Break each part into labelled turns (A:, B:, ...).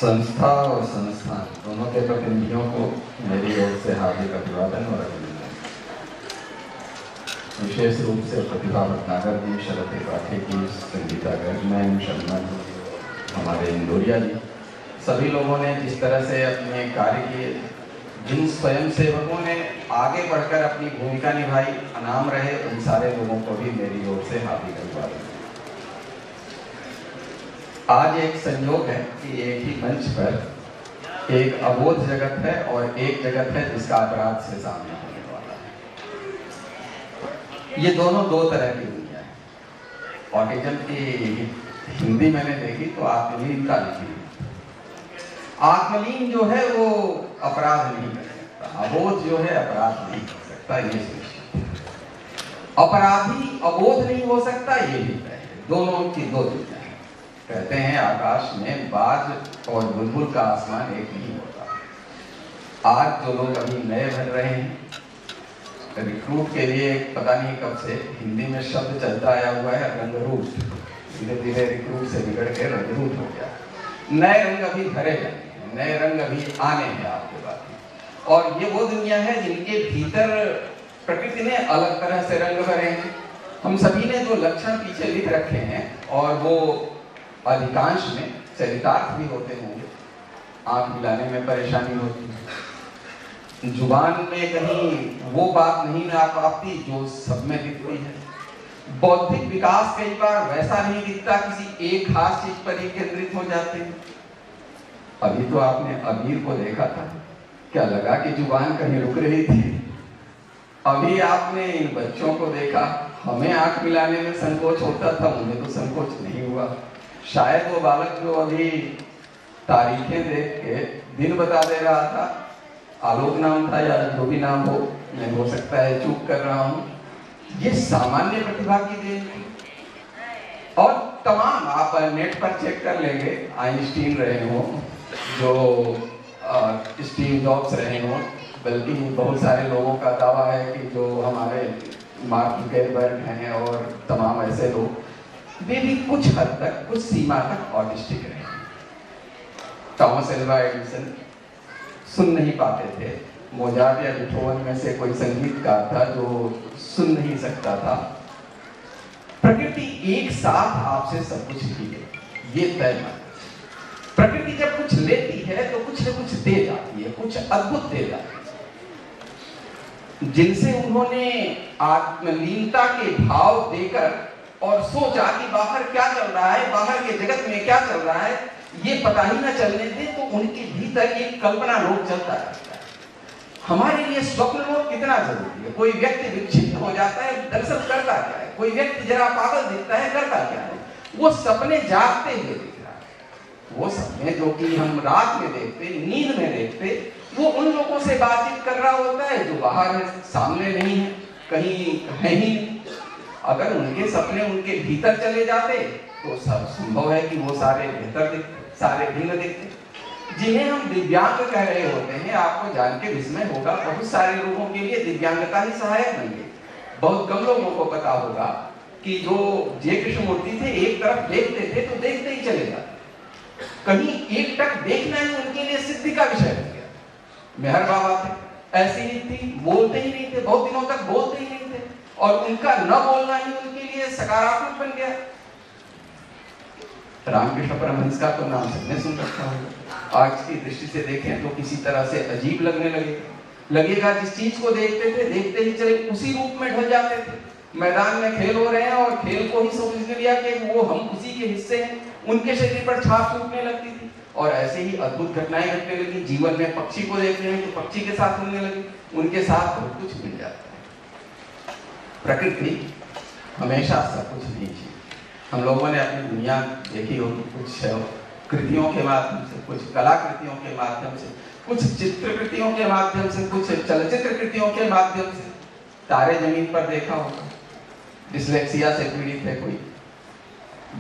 A: संस्था और संस्थान दोनों के प्रतिनिधियों को मेरी ओर से हार्दिक अभिवादन और अभिनंदन। विशेष रूप से प्रतिभा भटनागर जी, शरद त्रिपाठी जी, संगीता गर्जमैन, शर्मा जी, हमारे इंदौरिया जी, सभी लोगों ने जिस तरह से अपने कार्य किए, जिन स्वयं सेवकों ने आगे बढ़कर अपनी भूमिका निभाई, अनाम रहे, उन सारे लोगों को भी मेरी ओर से हार्दिक अभिवादन। आज एक संयोग है कि एक ही मंच पर एक अबोध जगत है और एक जगत है जिसका अपराध से सामना होने वाला है। ये दोनों दो तरह की दुनिया है। ऑटिज्म की हिंदी मैंने देखी तो आत्मलीनता लिखी। आत्मलीन जो है वो अपराध नहीं कर सकता, अबोध जो है अपराध नहीं कर सकता, ये सुनिश्चित। अपराधी अबोध नहीं हो सकता, ये भी तय है। दोनों की दो दुनिया। कहते हैं आकाश में बाज और बुलबुल का आसमान एक नहीं होता। आज जो लोग अभी नए बन रहे हैं, रिक्रूट के लिए पता नहीं कब से हिंदी में शब्द चलता आया हुआ है रंगरूट। धीरे धीरे रिक्रूट से बिगड़ के रंगरूट हो गया। नए रंग अभी भरे जाते हैं, नए रंग अभी आने हैं आपके पास। और ये वो दुनिया है जिनके भीतर प्रकृति ने अलग तरह से रंग भरे हैं। हम सभी ने जो लक्षण पीछे लिख रखे हैं और वो अधिकांश में चरितार्थ भी होते होंगे। आंख मिलाने में परेशानी होती है, जुबान में कहीं वो बात नहीं आ पाती जो सब में दिखती है। बौद्धिक विकास कई बार वैसा नहीं दिखता, किसी एक खास चीज पर ही केंद्रित हो जाते हैं। अभी तो आपने अबीर को देखा था, क्या लगा कि जुबान कहीं रुक रही थी? अभी आपने इन बच्चों को देखा, हमें आंख मिलाने में संकोच होता था, उन्हें तो संकोच नहीं हुआ। शायद वो बालक जो अभी तारीखें देख के दिन बता दे रहा था, आलोक नाम था या जो भी नाम हो, मैं हो सकता है चूक कर रहा हूँ, ये सामान्य प्रतिभा की देन थी। और तमाम आप नेट पर चेक कर लेंगे, आइंस्टीन रहे हो, जो स्टीव जॉब्स रहे हो, बल्कि बहुत सारे लोगों का दावा है कि जो हमारे मार्क जुकरबर्ग हैं और तमाम ऐसे लोग, वे भी कुछ हद तक, कुछ सीमा तक ऑटिस्टिक रहे। थॉमस एल्वा एडिसन सुन नहीं पाते थे। मोजार्ट या बीथोवन में से कोई संगीतकार था जो सुन नहीं सकता था। प्रकृति एक साथ आपसे सब कुछ ली है, ये तय है। प्रकृति जब कुछ लेती है तो कुछ न कुछ दे जाती है, कुछ अद्भुत दे जाती है। जिनसे उन्होंने आत्मलीनता के भाव देकर और सोचा कि बाहर क्या चल रहा है, बाहर के जगत में क्या चल रहा है, ये पता ही ना चलने दे, तो उनके भीतर एक कल्पना लोक चलता रहता है। हमारे लिए स्वप्न लोक कितना जरूरी है। कोई व्यक्ति विक्षिप्त हो जाता है, दरअसल करता क्या है? कोई व्यक्ति जरा पागल दिखता है, करता क्या है? वो सपने जागते हुए दिख रहा है। वो सपने जो कि हम रात में देखते, नींद में देखते, वो उन लोगों से बातचीत कर रहा होता है जो बाहर है, सामने नहीं है, कहीं है ही नहीं। अगर उनके सपने उनके भीतर चले जाते तो सब संभव है कि वो सारे बेहतर दिखते, सारे भिन्न दिखते। जिन्हें हम दिव्यांग कह रहे होते हैं, आपको जान के विस्मय होगा, बहुत सारे लोगों के लिए दिव्यांगता ही सहायक बन गई। बहुत कम लोगों को पता होगा कि जो जय कृष्णमूर्ति थे, एक तरफ देखते थे तो देखते ही चले जाते, कहीं एक टक देखना ही उनके लिए सिद्धि का विषय बन गया। मेहर बाबा थे, ऐसी ही थी, बोलते ही नहीं थे, बहुत दिनों तक बोलते ही नहीं थे, और उनका न बोलना ही उनके लिए सकारात्मक बन गया। रामकृष्ण परमहंस का तो नाम सबने सुन रखा होगा। आज की दृष्टि से देखें तो किसी तरह से अजीब लगने लगेगा। जिस चीज को देखते थे, देखते ही चले उसी रूप में ढल जाते थे। मैदान में खेल हो रहे हैं और खेल को ही समझ लिया कि वो हम उसी के हिस्से हैं, उनके शरीर पर छाप छूटने लगती थी। और ऐसे ही अद्भुत घटनाएं घटने लगी। जीवन में पक्षी को देख रहे हैं तो पक्षी के साथ होने लगी, उनके साथ बहुत कुछ मिल जाता है। प्रकृति हमेशा सब कुछ नहीं चाहिए। हम लोगों ने अपनी दुनिया देखी होगी, कुछ कृतियों के माध्यम से, कुछ कलाकृतियों के माध्यम से, कुछ चित्रकृतियों के माध्यम से, कुछ चलचित्र कृतियों के माध्यम से। तारे जमीन पर देखा होगा, डिस्लेक्सिया से पीड़ित है कोई।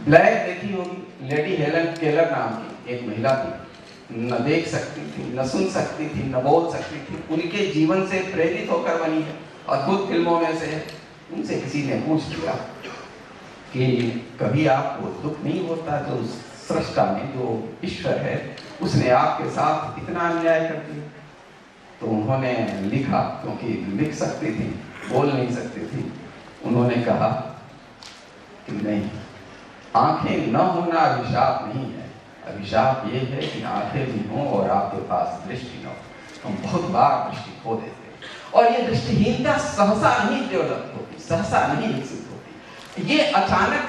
A: ब्लैक देखी होगी, लेडी हेलन केलर नाम की एक महिला थी, न देख सकती थी, न सुन सकती थी, न बोल सकती थी। उनके जीवन से प्रेरित होकर बनी है, अद्भुत फिल्मों में से है। उनसे किसी ने पूछ लिया कि कभी आपको दुख नहीं होता जो सृष्टा ने, जो ईश्वर है, उसने आपके साथ इतना अन्याय कर दिया। तो उन्होंने लिखा, क्योंकि लिख सकती थी, बोल नहीं सकती थी, उन्होंने कहा कि नहीं, आंखें न होना अभिशाप नहीं है, अभिशाप ये है कि आंखें भी हों और आपके पास दृष्टि न हो। हम बहुत बार दृष्टि खो देते हैं, और ये दृष्टिहीनता सहसा नहीं डेवलप होती, सहसा नहीं विकसित होती। ये अचानक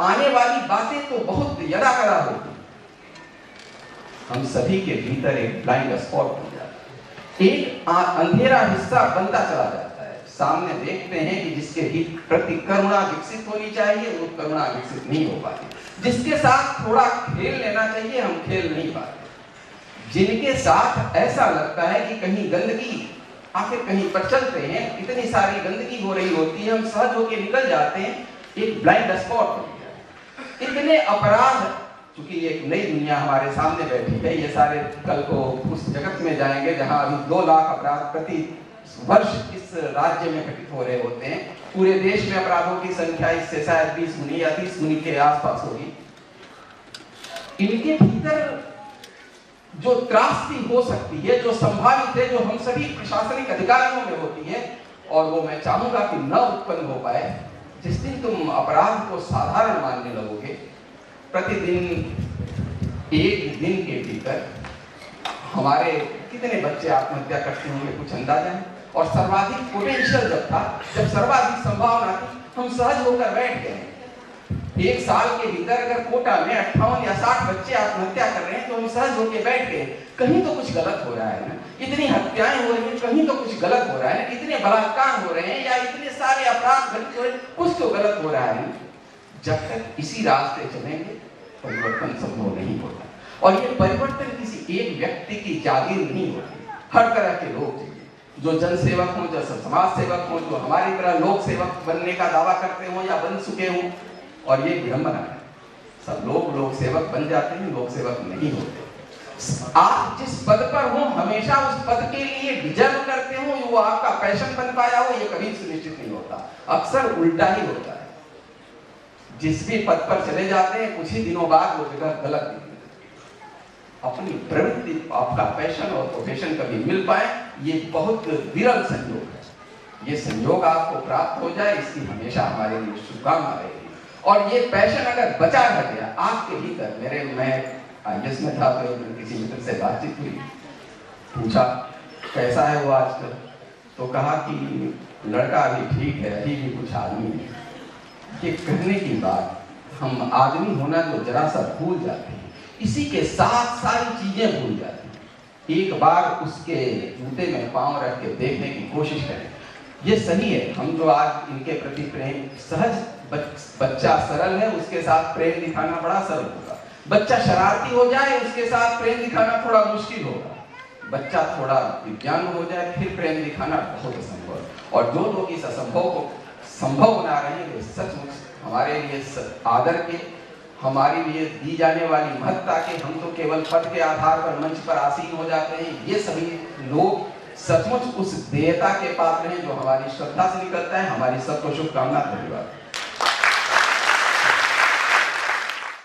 A: आने वाली बातें तो बहुत यदाकदा होती। हम सभी के भीतर एक ब्लाइंड स्पॉट बन जाता है, एक अंधेरा हिस्सा बनता चला जाता है। सामने देखते हैं कि जिसके प्रति करुणा विकसित होनी चाहिए, वो करुणा विकसित नहीं हो पाती। जिसके साथ थोड़ा खेल लेना चाहिए, हम खेल नहीं पाते। जिनके साथ ऐसा लगता है कि कहीं गंदगी, आखिर कहीं पर चलते हैं, इतनी सारी गंदगी हो रही होती है, हम सहज होकर निकल जाते हैं, एक ब्लाइंड स्पॉट बन गया। इतने अपराध, क्योंकि एक नई दुनिया हमारे सामने बैठी है, ये सारे कल को उस जगत में जाएंगे जहां अभी 2 लाख अपराध प्रति वर्ष इस राज्य में घटित हो रहे होते हैं। पूरे देश में अपराधों की संख्या इससे शायद 20 गुनी या 30 गुनी के आसपास होगी। इनके भीतर जो त्रासदी हो सकती है, जो संभावित है, जो हम सभी प्रशासनिक अधिकारियों में होती है, और वो मैं चाहूंगा कि न उत्पन्न हो पाए। जिस दिन तुम अपराध को साधारण मानने लगोगे, प्रतिदिन एक दिन के भीतर हमारे कितने बच्चे आत्महत्या करते होंगे, कुछ अंदाजा है। और सर्वाधिक पोटेंशियल जब था, जब सर्वाधिक संभावना थी, हम सहज होकर बैठ गए। एक साल के भीतर अगर कोटा में 58 या 60 बच्चे आत्महत्या कर रहे हैं, तो हम सहज होकर बैठ गए, कहीं तो कुछ गलत हो रहा है ना। इतनी हत्याएं हो रही हैं, कहीं तो कुछ गलत हो रहा है। इतने बलात्कार हो रहे हैं, या इतने सारे अपराध घटित हो रहे हैं, कुछ तो गलत हो रहा है। जब तक इसी रास्ते चलेंगे, परिवर्तन संभव नहीं होता। और ये परिवर्तन किसी एक व्यक्ति की जागीर नहीं होती। हर तरह के लोग चाहिए, जो जन सेवक हों, जो समाज सेवक हों, जो हमारी तरह लोक सेवक बनने का दावा करते हों या बन चुके हों। और ये विडंबना है, सब लोग लोक सेवक बन जाते हैं, लोक सेवक नहीं होते। आप जिस पद पर हो, हमेशा उस पद के लिए डिजर्व करते हो, वो आपका पैशन बन पाया हो, ये कभी सुनिश्चित नहीं होता। अक्सर उल्टा ही होता है। जिस भी पद पर चले जाते हैं, कुछ ही दिनों बाद वो जगह गलत निकलती है। अपनी प्रवृत्ति, आपका पैशन और प्रोफेशन कभी मिल पाए, ये बहुत विरल संयोग है। ये संयोग आपको प्राप्त हो जाए, इसकी हमेशा हमारे लिए शुभकामना रहेगी। और ये पैशन अगर बचा रह गया आपके भीतर, मैं IAS में था, तो किसी मित्र से बातचीत हुई, पूछा कैसा है वो आजकल, तो कहा कि लड़का अभी ठीक है, अभी भी कुछ आदमी है। ये कहने की बात, हम आदमी होना जो जरा सा भूल जाते हैं, इसी के साथ सारी चीजें भूल जाती हैं। एक बार उसके जूते में पांव रख के देखने की कोशिश करें। ये सही है, हम जो आज इनके प्रति प्रेम, सहज बच्चा सरल है, उसके साथ प्रेम दिखाना बड़ा सरल होगा। बच्चा शरारती हो जाए, उसके साथ प्रेम दिखाना थोड़ा मुश्किल होगा। बच्चा थोड़ा विज्ञान हो जाए, फिर प्रेम दिखाना बहुत असंभव है। और जो लोग इस असंभव को संभव बना रहे हैं, वे सचमुच हमारे लिए आदर के, हमारे लिए दी जाने वाली महत्ता के, हम तो केवल पद के आधार पर मंच पर आसीन हो जाते हैं। ये सभी लोग सचमुच उस देयता के पात्र हैं जो हमारी श्रद्धा से निकलता है। हमारी सबको शुभकामना, धन्यवाद।